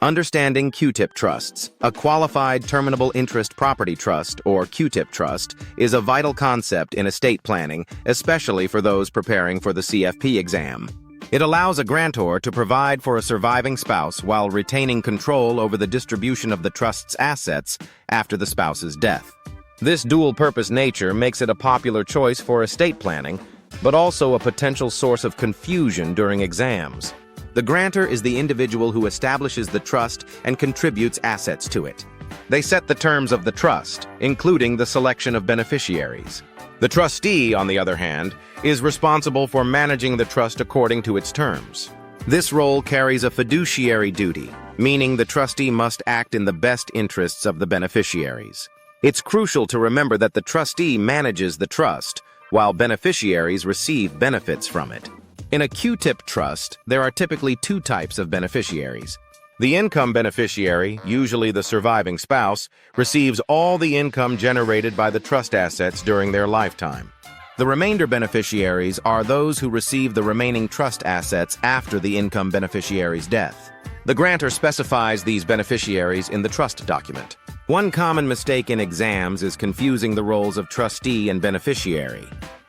Understanding QTIP trusts. A qualified terminable interest property trust, or QTIP trust, is a vital concept in estate planning, especially for those preparing for the CFP exam. It allows a grantor to provide for a surviving spouse while retaining control over the distribution of the trust's assets after the spouse's death. This dual-purpose nature makes it a popular choice for estate planning, but also a potential source of confusion during exams. The grantor is the individual who establishes the trust and contributes assets to it. They set the terms of the trust, including the selection of beneficiaries. The trustee, on the other hand, is responsible for managing the trust according to its terms. This role carries a fiduciary duty, meaning the trustee must act in the best interests of the beneficiaries. It's crucial to remember that the trustee manages the trust, while beneficiaries receive benefits from it. In a QTIP trust, there are typically two types of beneficiaries. The income beneficiary, usually the surviving spouse, receives all the income generated by the trust assets during their lifetime. The remainder beneficiaries are those who receive the remaining trust assets after the income beneficiary's death. The grantor specifies these beneficiaries in the trust document. One common mistake in exams is confusing the roles of trustee and beneficiary.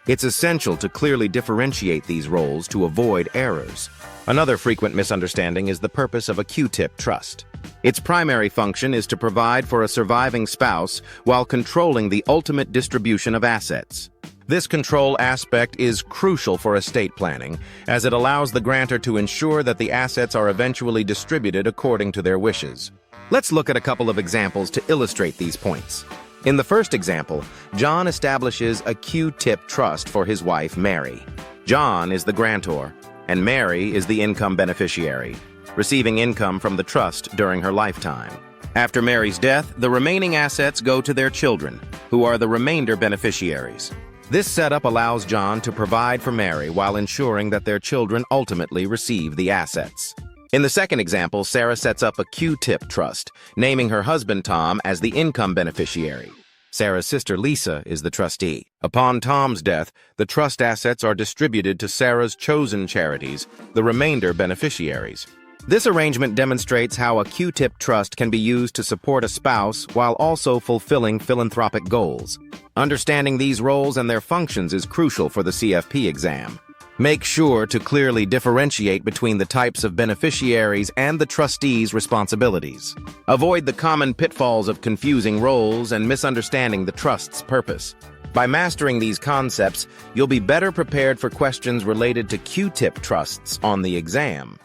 It's essential to clearly differentiate these roles to avoid errors. Another frequent misunderstanding is the purpose of a QTIP trust. Its primary function is to provide for a surviving spouse while controlling the ultimate distribution of assets. This control aspect is crucial for estate planning, as it allows the grantor to ensure that the assets are eventually distributed according to their wishes. Let's look at a couple of examples to illustrate these points. In the first example, John establishes a QTIP trust for his wife, Mary. John is the grantor, and Mary is the income beneficiary, receiving income from the trust during her lifetime. After Mary's death, the remaining assets go to their children, who are the remainder beneficiaries. This setup allows John to provide for Mary while ensuring that their children ultimately receive the assets. In the second example, Sarah sets up a QTIP trust, naming her husband Tom as the income beneficiary. Sarah's sister Lisa is the trustee. Upon Tom's death, the trust assets are distributed to Sarah's chosen charities, the remainder beneficiaries. This arrangement demonstrates how a QTIP trust can be used to support a spouse while also fulfilling philanthropic goals. Understanding these roles and their functions is crucial for the CFP exam. Make sure to clearly differentiate between the types of beneficiaries and the trustee's responsibilities. Avoid the common pitfalls of confusing roles and misunderstanding the trust's purpose. By mastering these concepts, you'll be better prepared for questions related to QTIP trusts on the exam.